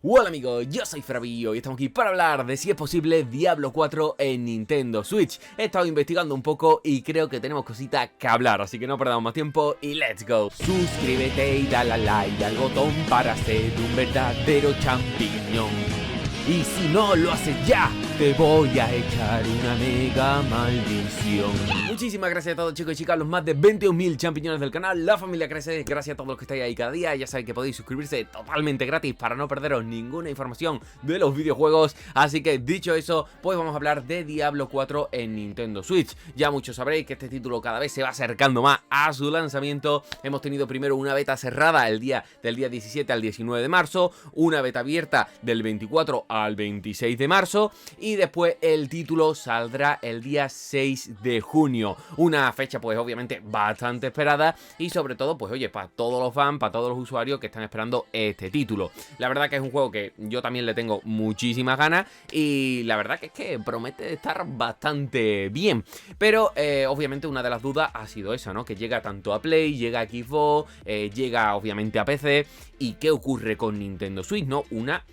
Hola amigos, yo soy Fravillo y estamos aquí para hablar de si es posible Diablo 4 en Nintendo Switch. He estado investigando un poco y creo que tenemos cositas que hablar, así que no perdamos más tiempo y let's go. Suscríbete y dale a like al botón para ser un verdadero champiñón. Y si no lo haces ya, te voy a echar una mega maldición. Muchísimas gracias a todos chicos y chicas, los más de 21.000 champiñones del canal. La familia crece, gracias a todos los que estáis ahí cada día. Ya sabéis que podéis suscribirse totalmente gratis para no perderos ninguna información de los videojuegos. Así que dicho eso, pues vamos a hablar de Diablo 4 en Nintendo Switch. Ya muchos sabréis que este título cada vez se va acercando más a su lanzamiento. Hemos tenido primero una beta cerrada del día 17 al 19 de marzo, una beta abierta del 24 al 26 de marzo y después el título saldrá el día 6 de junio. Una fecha pues obviamente bastante esperada y sobre todo pues oye, para todos los fans, para todos los usuarios que están esperando este título. La verdad que es un juego que yo también le tengo muchísimas ganas y la verdad que es que promete estar bastante bien. Pero obviamente una de las dudas ha sido esa, ¿no? Que llega tanto a Play, llega a Xbox, llega obviamente a PC. ¿Y qué ocurre con Nintendo Switch, no? Una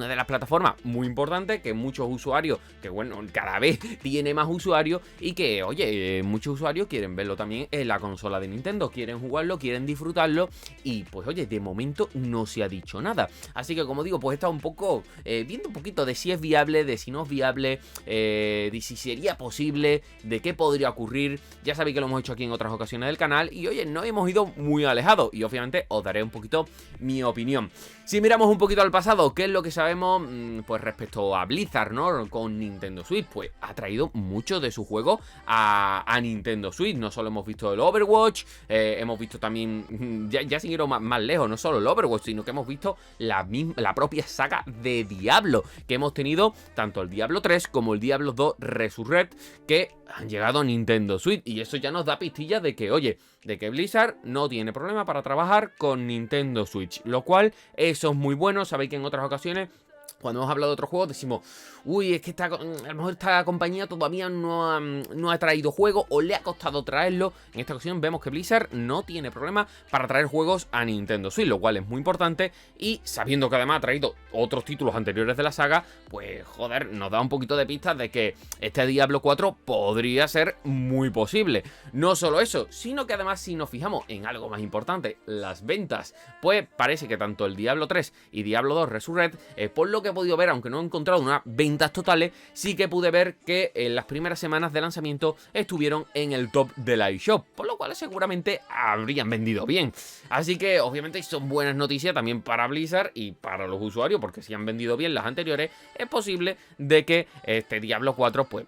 de las plataformas muy importantes que muchos usuarios, que bueno, cada vez tiene más usuarios y que, oye, muchos usuarios quieren verlo también en la consola de Nintendo, quieren jugarlo, quieren disfrutarlo y pues oye, de momento no se ha dicho nada. Así que como digo, pues he estado un poco viendo un poquito de si es viable, de si no es viable, de si sería posible, de qué podría ocurrir. Ya sabéis que lo hemos hecho aquí en otras ocasiones del canal y oye, no hemos ido muy alejados y obviamente os daré un poquito mi opinión. Si miramos un poquito al pasado, ¿qué es lo que sabemos? Pues respecto a Blizzard, ¿no? Con Nintendo Switch, pues ha traído mucho de su juego a Nintendo Switch. No solo hemos visto el Overwatch, hemos visto también, ya sin ir más lejos, no solo el Overwatch, sino que hemos visto la propia saga de Diablo, que hemos tenido tanto el Diablo 3 como el Diablo 2 Resurrect, que han llegado a Nintendo Switch. Y eso ya nos da pistillas de que, oye, de que Blizzard no tiene problema para trabajar con Nintendo Switch, lo cual eso es muy bueno. Sabéis que en otras ocasiones cuando hemos hablado de otros juegos decimos, uy, es que a lo mejor esta compañía todavía no ha traído juego o le ha costado traerlo. En esta ocasión vemos que Blizzard no tiene problema para traer juegos a Nintendo Switch, lo cual es muy importante. Y sabiendo que además ha traído otros títulos anteriores de la saga, pues joder, nos da un poquito de pistas de que este Diablo 4 podría ser muy posible. No solo eso, sino que además si nos fijamos en algo más importante, las ventas, pues parece que tanto el Diablo 3 y Diablo 2 Resurrect, por lo que he podido ver, aunque no he encontrado unas ventas totales, sí que pude ver que en las primeras semanas de lanzamiento estuvieron en el top del iShop, por lo cual seguramente habrían vendido bien. Así que obviamente son buenas noticias también para Blizzard y para los usuarios, porque si han vendido bien las anteriores, es posible de que este Diablo 4, pues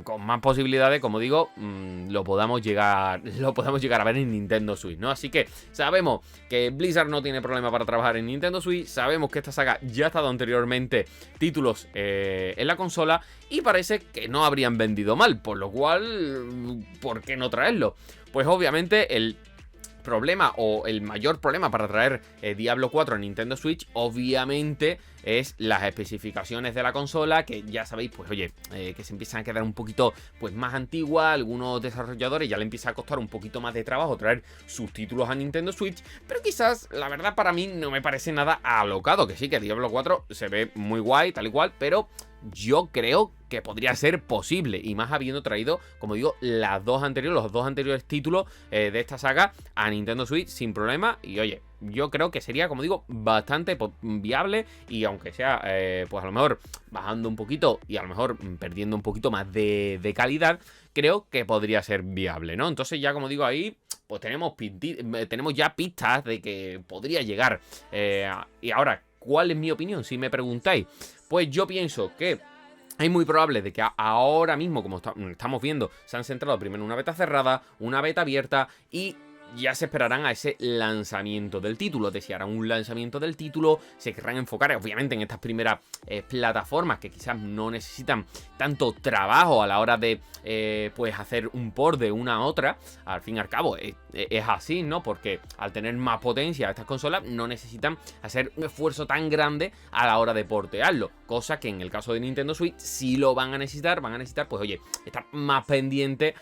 con más posibilidades, como digo, lo podamos llegar a ver en Nintendo Switch, ¿no? Así que sabemos que Blizzard no tiene problema para trabajar en Nintendo Switch, sabemos que esta saga ya ha estado anteriormente títulos en la consola y parece que no habrían vendido mal, por lo cual, ¿por qué no traerlo? Pues obviamente el problema o el mayor problema para traer Diablo 4 a Nintendo Switch obviamente es las especificaciones de la consola, que ya sabéis, pues oye, que se empiezan a quedar un poquito pues más antiguas. Algunos desarrolladores ya le empieza a costar un poquito más de trabajo traer sus títulos a Nintendo Switch, pero quizás, la verdad, para mí no me parece nada alocado, que sí, que Diablo 4 se ve muy guay, tal y cual, pero yo creo que podría ser posible, y más habiendo traído, como digo, los dos anteriores títulos de esta saga a Nintendo Switch sin problema. Y oye, yo creo que sería, como digo, bastante viable, y aunque sea, pues a lo mejor bajando un poquito y a lo mejor perdiendo un poquito más de calidad, creo que podría ser viable, ¿no? Entonces ya, como digo, ahí pues tenemos ya pistas de que podría llegar. Y ahora, ¿cuál es mi opinión? Si me preguntáis, pues yo pienso que es muy probable de que ahora mismo, como estamos viendo, se han centrado primero en una beta cerrada, una beta abierta y ya se esperarán a ese lanzamiento del título. Desearán un lanzamiento del título, se querrán enfocar obviamente en estas primeras plataformas que quizás no necesitan tanto trabajo a la hora de pues hacer un port de una a otra. Al fin y al cabo es así, ¿no? Porque al tener más potencia estas consolas no necesitan hacer un esfuerzo tan grande a la hora de portearlo, cosa que en el caso de Nintendo Switch sí lo van a necesitar pues oye, estar más pendiente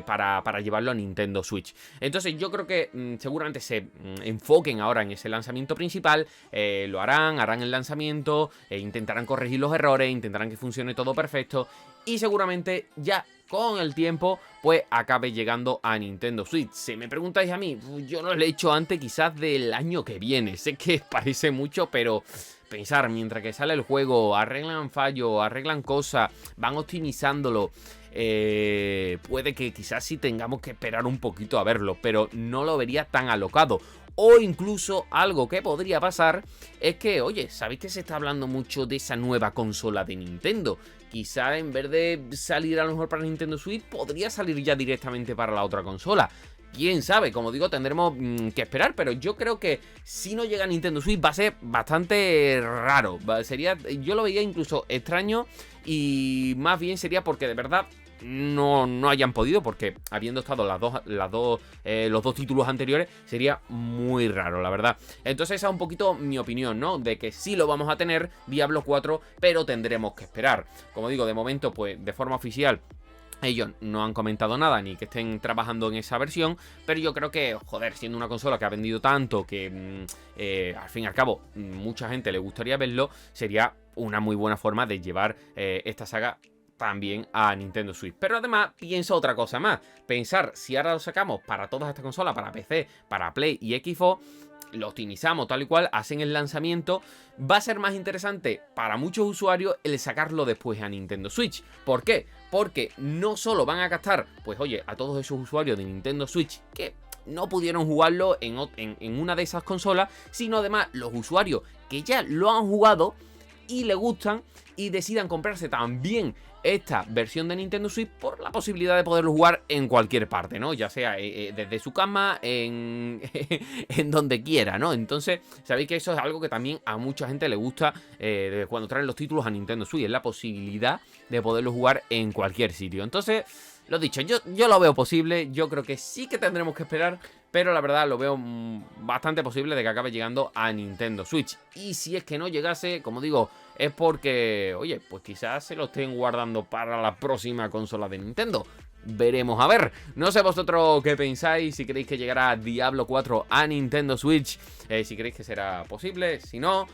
para llevarlo a Nintendo Switch. Entonces yo creo que seguramente se enfoquen ahora en ese lanzamiento principal, lo harán el lanzamiento, intentarán corregir los errores, intentarán que funcione todo perfecto y seguramente ya con el tiempo pues acabe llegando a Nintendo Switch. Si me preguntáis a mí, yo no lo he hecho antes quizás del año que viene. Sé que parece mucho, pero pensar, mientras que sale el juego, arreglan fallos, arreglan cosas, van optimizándolo, puede que quizás sí tengamos que esperar un poquito a verlo, pero no lo vería tan alocado. O incluso algo que podría pasar es que, oye, ¿sabéis que se está hablando mucho de esa nueva consola de Nintendo? Quizá en vez de salir a lo mejor para Nintendo Switch, podría salir ya directamente para la otra consola. Quién sabe, como digo, tendremos que esperar, pero yo creo que si no llega a Nintendo Switch va a ser bastante raro. Yo lo veía incluso extraño y más bien sería porque de verdad no hayan podido, porque habiendo estado los dos títulos anteriores sería muy raro, la verdad. Entonces esa es un poquito mi opinión, ¿no? De que sí lo vamos a tener Diablo 4, pero tendremos que esperar. Como digo, de momento, pues de forma oficial ellos no han comentado nada, ni que estén trabajando en esa versión, pero yo creo que, joder, siendo una consola que ha vendido tanto, que al fin y al cabo mucha gente le gustaría verlo, sería una muy buena forma de llevar esta saga también a Nintendo Switch. Pero además pienso otra cosa más, pensar si ahora lo sacamos para todas estas consolas, para PC, para Play y Xbox, lo optimizamos tal y cual, hacen el lanzamiento, va a ser más interesante para muchos usuarios el sacarlo después a Nintendo Switch. ¿Por qué? Porque no solo van a gastar, pues oye, a todos esos usuarios de Nintendo Switch que no pudieron jugarlo en una de esas consolas, sino además los usuarios que ya lo han jugado y le gustan y decidan comprarse también esta versión de Nintendo Switch por la posibilidad de poderlo jugar en cualquier parte, ¿no? Ya sea desde su cama, en donde quiera, ¿no? Entonces, sabéis que eso es algo que también a mucha gente le gusta cuando traen los títulos a Nintendo Switch, es la posibilidad de poderlo jugar en cualquier sitio. Entonces, lo dicho, yo lo veo posible, yo creo que sí que tendremos que esperar, pero la verdad lo veo bastante posible de que acabe llegando a Nintendo Switch. Y si es que no llegase, como digo, es porque, oye, pues quizás se lo estén guardando para la próxima consola de Nintendo. Veremos a ver. No sé vosotros qué pensáis, si queréis que llegará Diablo 4 a Nintendo Switch, si creéis que será posible, si no,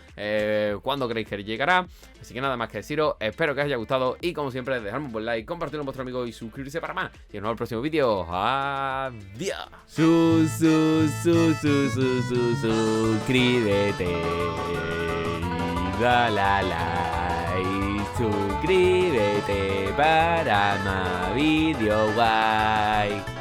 cuándo creéis que llegará. Así que nada más que deciros, espero que os haya gustado y como siempre dejadme un buen like, compartirlo con vuestros amigos y suscribirse para más. Y nos vemos en el próximo vídeo. Adiós. Suscríbete. Dale like, suscríbete para más vídeos guay.